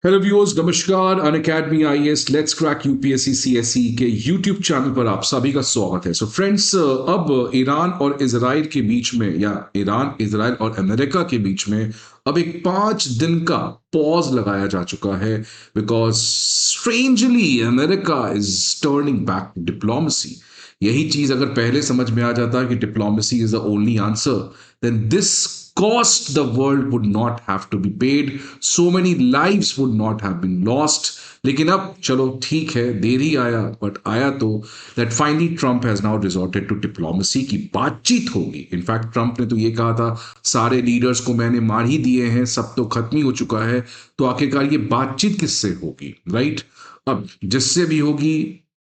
Hello viewers, नमस्कार। Unacademy IAS let's crack UPSC CSE के YouTube channel पर आप सभी का स्वागत है। सो फ्रेंड्स, अब ईरान और इजराइल के बीच में या ईरान, इजराइल और अमेरिका के बीच में अब एक 5 दिन का पॉज लगाया जा चुका है, because strangely America is turning back diplomacy. यही चीज अगर पहले समझ में आ जाता कि diplomacy is the only answer, then this cost the world would not have to be paid, so many lives would not have been lost। लेकिन अब चलो ठीक है, देर ही आया बट आया तो, that finally Trump has now resorted to diplomacy की बातचीत होगी। इनफैक्ट ट्रंप ने तो ये कहा था सारे लीडर्स को मैंने मार ही दिए हैं, सब तो खत्म ही हो चुका है, तो आखिरकार ये बातचीत किससे होगी, राइट? अब जिससे भी होगी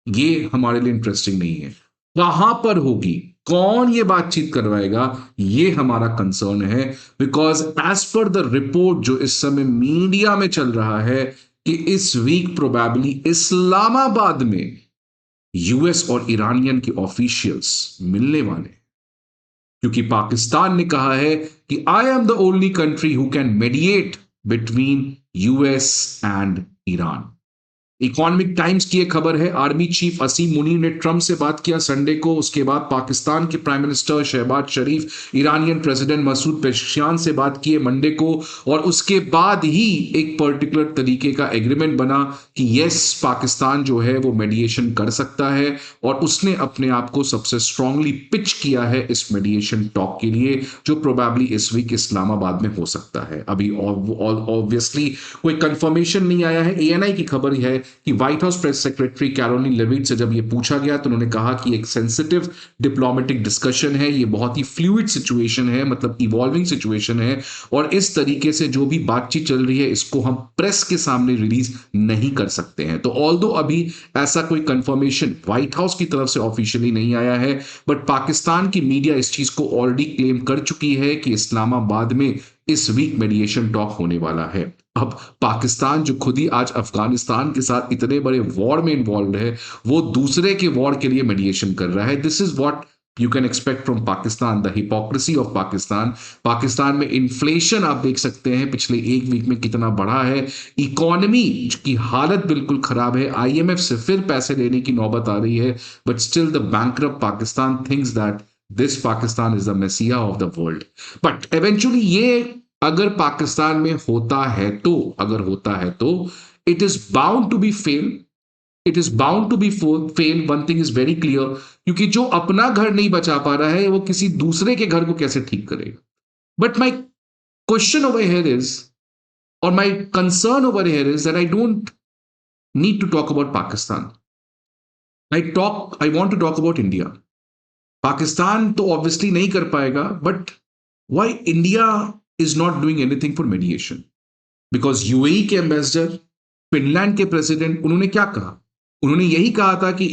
ये हमारे लिए इंटरेस्टिंग नहीं है, कहां पर होगी, कौन ये बातचीत करवाएगा, ये हमारा कंसर्न है। Because as per the report जो इस समय मीडिया में चल रहा है कि इस वीक प्रोबेबली इस्लामाबाद में यूएस और ईरानियन के ऑफिशियल्स मिलने वाले हैं, क्योंकि पाकिस्तान ने कहा है कि I am the only country who can mediate between US and Iran. Economic times की एक खबर है, आर्मी चीफ असीम मुनीर ने ट्रंप से बात किया संडे को। उसके बाद पाकिस्तान के प्राइम मिनिस्टर शहबाज शरीफ, ईरानियन प्रेसिडेंट मसूद पेशेश्कियान से बात किए मंडे को, और उसके बाद ही एक पर्टिकुलर तरीके का एग्रीमेंट बना कि यस, पाकिस्तान जो है वो मेडिएशन कर सकता है, और उसने अपने आप को सबसे स्ट्रांगली पिच किया है इस मेडिएशन टॉक के लिए, जो प्रोबेबली इस वीक इस्लामाबाद में हो सकता है। अभी ऑब्वियसली कोई कंफर्मेशन नहीं आया है। एएनआई की खबर है कि white house press secretary Karoline Leavitt से जब ये पूछा गया तो उन्होंने कहा कि एक सेंसिटिव डिप्लोमेटिक डिस्कशन है, ये बहुत ही फ्लूइड सिचुएशन है, मतलब इवॉल्विंग सिचुएशन है, और इस तरीके से जो भी बातचीत चल रही है इसको हम प्रेस के सामने रिलीज नहीं कर सकते हैं। तो ऑल्दो अभी ऐसा कोई कंफर्मेशन व्हाइट हाउस की तरफ से ऑफिशियली नहीं आया है, बट पाकिस्तान की मीडिया इस चीज को ऑलरेडी क्लेम कर चुकी है कि इस्लामाबाद में इस वीक मेडिएशन टॉक होने वाला है। अब पाकिस्तान जो खुद ही आज अफगानिस्तान के साथ इतने बड़े वॉर में इन्वॉल्व है, वो दूसरे के वॉर के लिए मेडिएशन कर रहा है। This is what you can expect from Pakistan, the hypocrisy of Pakistan. Pakistan में इन्फ्लेशन आप देख सकते हैं पिछले एक वीक में कितना बढ़ा है, इकोनॉमी की हालत बिल्कुल खराब है, आईएमएफ से फिर पैसे लेने की नौबत आ रही है, but still the bankrupt Pakistan thinks that this Pakistan is the Moesia of the world. But eventually ये अगर पाकिस्तान में होता है तो, अगर होता है तो it is bound to be fail, it is bound to be fail. One thing is very clear, क्योंकि जो अपना घर नहीं बचा पा रहा है वो किसी दूसरे के घर को कैसे ठीक करेगा। But my question over here is, और my concern over here is that I don't need to talk about Pakistan, I want to talk about India. Pakistan तो ऑब्वियसली नहीं कर पाएगा, but why India is not doing anything for mediation? Because UAE के ambassador, Finland के president, उन्होंने क्या कहा? उन्होंने यही कहा था कि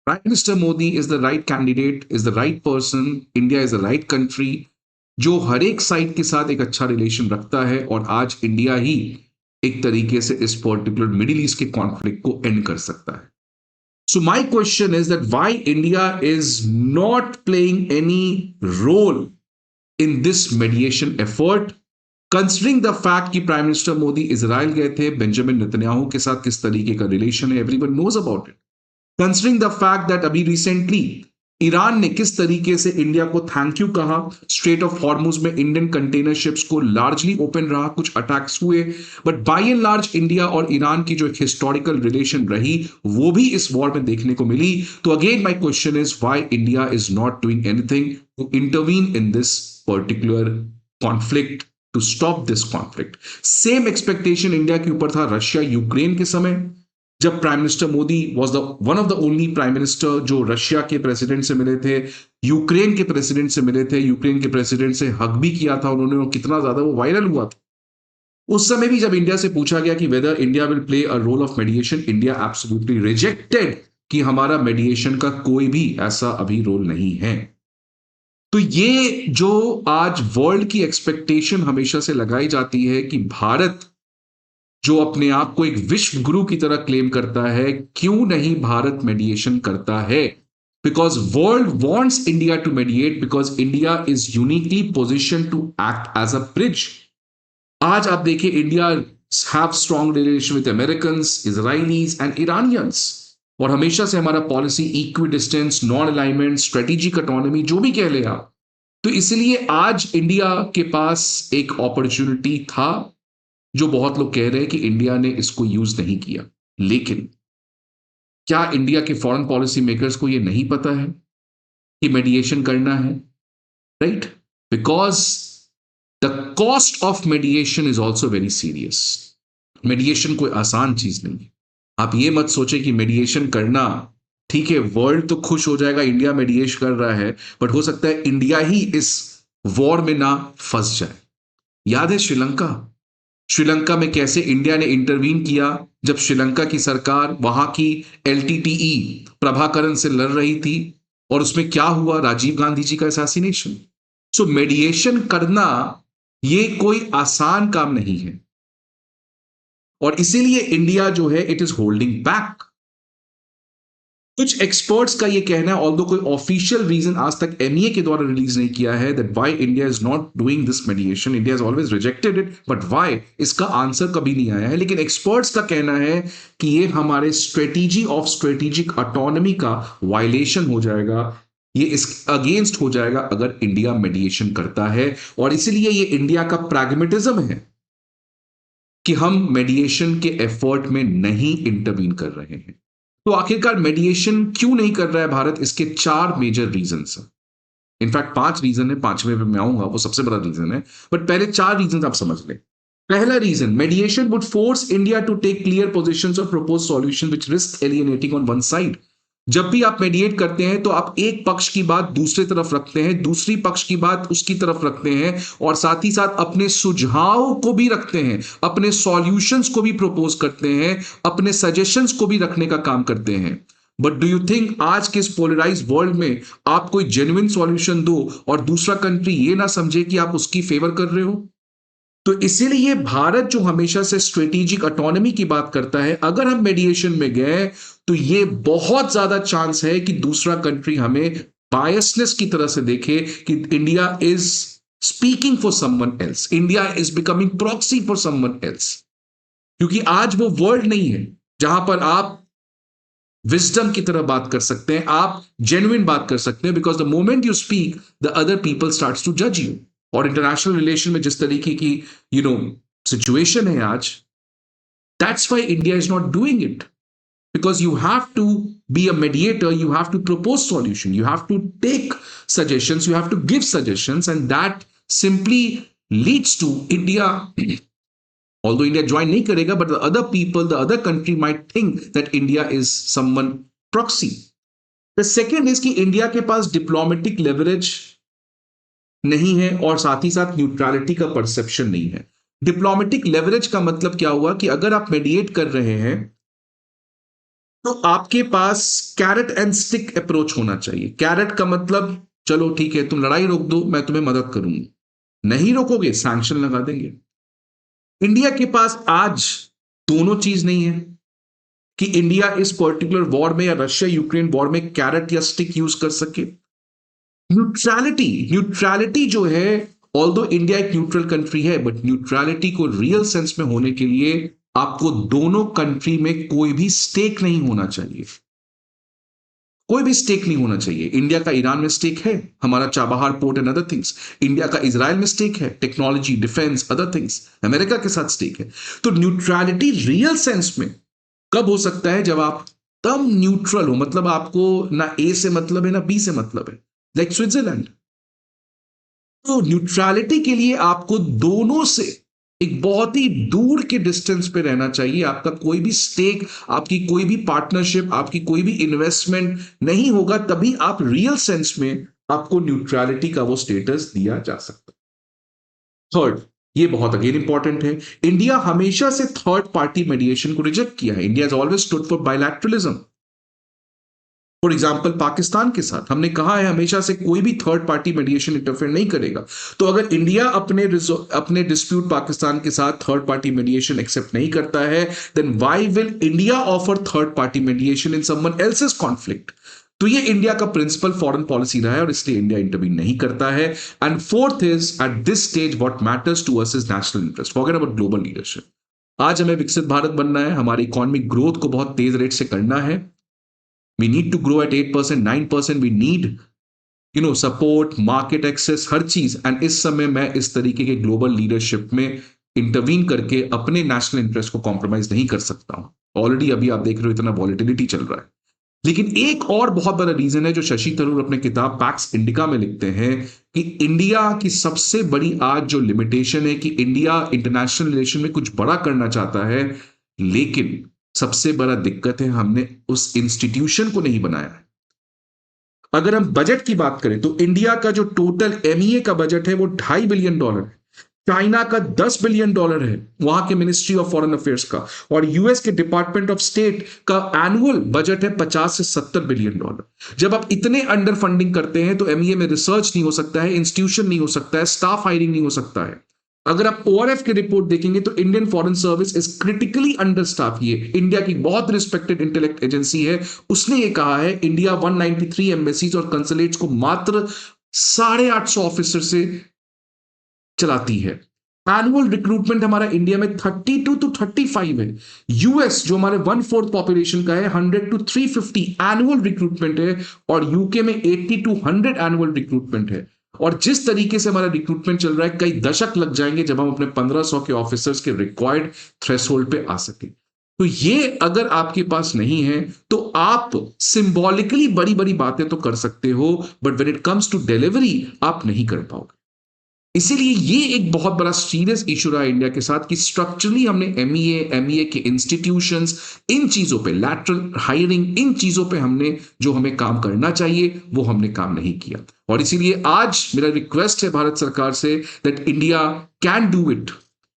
prime minister Modi is the right candidate, is the right person, India is the right country जो हर एक साइड के साथ एक अच्छा रिलेशन रखता है, और आज इंडिया ही एक तरीके से इस पर्टिकुलर मिडिल ईस्ट के कॉन्फ्लिक्ट को एंड कर सकता है। So my question is that why India is not playing any role in this mediation effort, considering the fact कि प्राइम मिनिस्टर मोदी इजराइल गए थे, बेंजामिन नेतन्याहू के साथ किस तरीके का रिलेशन है, everyone knows about it. Considering the fact that अभी रिसेंटली ईरान ने किस तरीके से इंडिया को थैंक यू कहा, स्ट्रेट ऑफ हॉर्मुज में इंडियन कंटेनर शिप्स को लार्जली ओपन रहा, कुछ अटैक्स हुए, but by and large India और ईरान की जो एक हिस्टोरिकल रिलेशन रही वो भी इस वॉर में देखने को मिली। तो again my question is why India is not doing anything to intervene in this particular conflict, to stop this conflict. Same expectation India के ऊपर था रशिया यूक्रेन के समय, जब prime minister Modi was the one of the only prime minister जो Russia के president से मिले थे, यूक्रेन के प्रेसिडेंट से मिले थे, यूक्रेन के प्रेसिडेंट से हग भी किया था उन्होंने, और कितना ज्यादा वो वायरल हुआ था। उस समय भी जब इंडिया से पूछा गया कि whether India will play a role of mediation, India absolutely rejected कि हमारा मेडिएशन का कोई भी ऐसा अभी रोल नहीं है। तो ये जो आज वर्ल्ड की एक्सपेक्टेशन हमेशा से लगाई जाती है कि भारत जो अपने आप को एक विश्व गुरु की तरह क्लेम करता है, क्यों नहीं भारत मेडिएशन करता है? Because world wants India to mediate, because India is uniquely position to act as a bridge. आज आप देखिए India have strong relation with Americans, Israelis and Iranians. और हमेशा से हमारा policy equi distance, non alignment, strategic autonomy जो भी कह ले आप। तो इसलिए आज इंडिया के पास एक अपॉर्चुनिटी था जो बहुत लोग कह रहे हैं कि इंडिया ने इसको यूज नहीं किया। लेकिन क्या इंडिया के फॉरेन पॉलिसी मेकर्स को यह नहीं पता है कि मेडिएशन करना है? Right, because the cost of मेडिएशन is also very serious. मेडिएशन कोई आसान चीज नहीं है। आप ये मत सोचे कि मेडिएशन करना ठीक है, वर्ल्ड तो खुश हो जाएगा इंडिया मेडिएट कर रहा है, बट हो सकता है इंडिया ही इस वॉर में ना फंस जाए। याद है श्रीलंका में कैसे इंडिया ने इंटरवीन किया जब श्रीलंका की सरकार वहां की एलटीटीई प्रभाकरण से लड़ रही थी, और उसमें क्या हुआ? राजीव गांधी जी का असैसिनेशन। सो मेडिएशन करना ये कोई आसान काम नहीं है, और इसीलिए इंडिया जो है इट इज होल्डिंग बैक। कुछ एक्सपर्ट्स का ये कहना है, ऑल्दो कोई ऑफिशियल रीजन आज तक एमईए के द्वारा रिलीज नहीं किया है, that why India is not doing this मेडिएशन, India has always rejected it, but why, इसका आंसर कभी नहीं आया है। लेकिन एक्सपर्ट्स का कहना है कि ये हमारे स्ट्रेटेजी ऑफ स्ट्रेटेजिक ऑटोनॉमी का वायलेशन हो जाएगा, ये इस अगेंस्ट हो जाएगा अगर इंडिया मेडिएशन करता है, और इसीलिए ये इंडिया का प्रैग्मेटिज्म है कि हम मेडिएशन के एफर्ट में नहीं इंटरवीन कर रहे हैं। तो आखिरकार मेडिएशन क्यों नहीं कर रहा है भारत? इसके 4 मेजर रीजंस हैं। इनफैक्ट 5 रीजन है, 5वें पे मैं आऊंगा, वो सबसे बड़ा रीजन है, बट पहले 4 रीजन आप समझ लें। पहला reason, mediation would force India to take clear positions और propose solution which risk alienating on one side. जब भी आप मेडिएट करते हैं तो आप एक पक्ष की बात दूसरी तरफ रखते हैं, दूसरी पक्ष की बात उसकी तरफ रखते हैं, और साथ ही साथ अपने सुझाव को भी रखते हैं, अपने सॉल्यूशंस को भी प्रपोज करते हैं, अपने सजेशंस को भी रखने का काम करते हैं। बट डू यू थिंक आज के इस पोलराइज वर्ल्ड में आप कोई जेन्युइन सॉल्यूशन दो और दूसरा कंट्री ये ना समझे कि आप उसकी फेवर कर रहे हो? तो इसीलिए भारत जो हमेशा से स्ट्रेटेजिक ऑटोनॉमी की बात करता है, अगर हम मेडिएशन में गए तो ये बहुत ज्यादा चांस है कि दूसरा कंट्री हमें बायसनेस की तरह से देखे कि India is speaking for someone else, India is becoming proxy for someone else. क्योंकि आज वो वर्ल्ड नहीं है जहां पर आप विजडम की तरह बात कर सकते हैं, आप जेन्युइन बात कर सकते हैं, because the moment you speak the other people starts to जज यू। और इंटरनेशनल रिलेशन में जिस तरीके की सिचुएशन है आज, that's why India is not doing it, because you have to be a mediator, you have to propose solution, you have to take suggestions, you have to give suggestions, and that simply leads to India although India join nahi karega, but the other people, the other country might think that India is someone proxy. The second is कि India के पास diplomatic leverage नहीं है और साथ ही साथ neutrality का perception नहीं है। डिप्लोमेटिक लेवरेज का मतलब क्या हुआ कि अगर आप मेडिएट कर रहे हैं तो आपके पास कैरेट एंड स्टिक अप्रोच होना चाहिए। कैरेट का मतलब चलो ठीक है, तुम लड़ाई रोक दो, मैं तुम्हें मदद करूंगी, नहीं रोकोगे सैंक्शन लगा देंगे। इंडिया के पास आज दोनों चीज नहीं है कि इंडिया इस पर्टिकुलर वॉर में या रशिया यूक्रेन वॉर में कैरेट या स्टिक यूज कर सके। न्यूट्रलिटी जो है, ऑल्दो इंडिया एक न्यूट्रल कंट्री है, बट न्यूट्रलिटी को रियल सेंस में होने के लिए आपको दोनों कंट्री में कोई भी स्टेक नहीं होना चाहिए, कोई भी स्टेक नहीं होना चाहिए। इंडिया का ईरान में स्टेक है, हमारा Chabahar port and other things. India का इजराइल में स्टेक है, technology, defence, other things. America के साथ स्टेक है। तो न्यूट्रलिटी रियल सेंस में कब हो सकता है? जब आप तब न्यूट्रल हो, मतलब आपको ना ए से मतलब है ना बी से मतलब है, लाइक स्विट्जरलैंड। तो न्यूट्रलिटी के लिए आपको दोनों से एक बहुत ही दूर के डिस्टेंस पे रहना चाहिए। आपका कोई भी स्टेक, आपकी कोई भी पार्टनरशिप, आपकी कोई भी इन्वेस्टमेंट नहीं होगा, तभी आप रियल सेंस में आपको न्यूट्रलिटी का वो स्टेटस दिया जा सकता है। थर्ड, ये बहुत अगेन इंपॉर्टेंट है, इंडिया हमेशा से थर्ड पार्टी मेडिएशन को रिजेक्ट किया है। India has always stood for bilateralism. For example Pakistan के साथ हमने कहा है हमेशा से कोई भी थर्ड पार्टी मेडिएशन इंटरफेयर नहीं करेगा। तो अगर इंडिया अपने डिस्प्यूट पाकिस्तान के साथ थर्ड पार्टी मेडिएशन एक्सेप्ट नहीं करता है, then why will India offer third party mediation in someone else's conflict? तो ये इंडिया का प्रिंसिपल फॉरेन पॉलिसी रहा है और इसलिए इंडिया इंटरवीन नहीं करता है। And fourth is, at this stage what matters to us is national interest, forget about global leadership. आज हमें विकसित भारत बनना है, हमारी इकोनॉमिक ग्रोथ को बहुत तेज रेट से करना है। We need to grow at 8%, 9%। We need support, market access, हर चीज। एंड इस समय मैं इस तरीके के ग्लोबल लीडरशिप में इंटरवीन करके अपने नेशनल इंटरेस्ट को कॉम्प्रोमाइज नहीं कर सकता हूं। ऑलरेडी अभी आप देख रहे हो इतना वॉलिटिलिटी चल रहा है। लेकिन एक और बहुत बड़ा रीजन है जो शशि थरूर अपने किताब पैक्स इंडिका में लिखते हैं कि इंडिया की सबसे बड़ी आज जो लिमिटेशन है कि इंडिया इंटरनेशनल रिलेशन में कुछ बड़ा करना चाहता है, लेकिन सबसे बड़ा दिक्कत है हमने उस इंस्टीट्यूशन को नहीं बनाया है। अगर हम बजट की बात करें तो इंडिया का जो टोटल एमईए का बजट है वो $2.5 बिलियन है। चाइना का $10 बिलियन है, वहां के मिनिस्ट्री ऑफ फॉरेन अफेयर्स का। और यूएस के डिपार्टमेंट ऑफ स्टेट का एनुअल बजट है $50 से $70 बिलियन। जब आप इतने अंडर फंडिंग करते हैं तो एमईए में रिसर्च नहीं हो सकता है, इंस्टीट्यूशन नहीं हो सकता है, स्टाफ हायरिंग नहीं हो सकता है। अगर आप ओआरएफ की रिपोर्ट देखेंगे तो Indian foreign service is critically under staff. ये इंडिया की बहुत रिस्पेक्टेड इंटेलेक्ट एजेंसी है, उसने ये कहा है इंडिया 193 एम्बेसीज और कंसुलेट्स को मात्र 850 ऑफिसर से चलाती है। एनुअल रिक्रूटमेंट हमारा इंडिया में 32 to 35 है। यूएस जो हमारे 1/4 पॉपुलेशन का है 100 to 350 एनुअल रिक्रूटमेंट है। और यूके में 80 to 100 एनुअल रिक्रूटमेंट है। और जिस तरीके से हमारा रिक्रूटमेंट चल रहा है, कई दशक लग जाएंगे जब हम अपने 1500 के ऑफिसर्स के रिक्वायर्ड थ्रेशोल्ड पे आ सके। तो ये अगर आपके पास नहीं है तो आप सिंबॉलिकली बड़ी बड़ी बातें तो कर सकते हो, but when it comes to delivery आप नहीं कर पाओगे। इसीलिए ये एक बहुत बड़ा सीरियस इशू रहा इंडिया के साथ कि स्ट्रक्चरली हमने एमईए के इंस्टीट्यूशंस, इन चीजों पे, लैटरल हायरिंग, इन चीजों पे हमने जो हमें काम करना चाहिए वो हमने काम नहीं किया। और इसीलिए आज मेरा रिक्वेस्ट है भारत सरकार say that India can do it.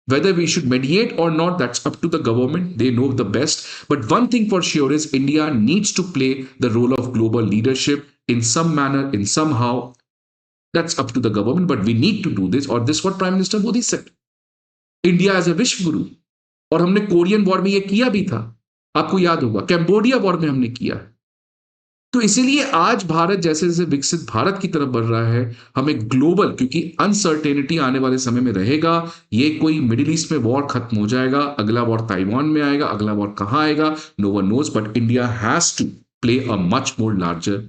Whether we should mediate or not, that's up to the government. They know the best. But one thing for sure is India needs to play the role of global leadership in some manner, in somehow. That's up to the government, but we need to do this, or this what Prime Minister Modi said. India as a विश्व गुरु। और हमने Korean war में ये किया भी था, आपको याद होगा, कैम्बोडिया वॉर में हमने किया। तो इसीलिए आज भारत जैसे जैसे विकसित भारत की तरफ बढ़ रहा है, हमें ग्लोबल, क्योंकि अनसर्टेनिटी आने वाले समय में रहेगा। ये कोई मिडिल ईस्ट में वॉर खत्म हो जाएगा, अगला वॉर ताइवान में आएगा, अगला वॉर कहां आएगा, no one knows, but India has to play a much more larger.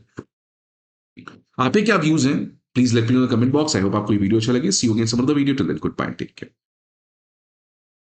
आप क्या व्यूज हैं, please let me know in the comment box. I hope आपको ये वीडियो अच्छा लगे। See you again some other video. Till then good bye, take care.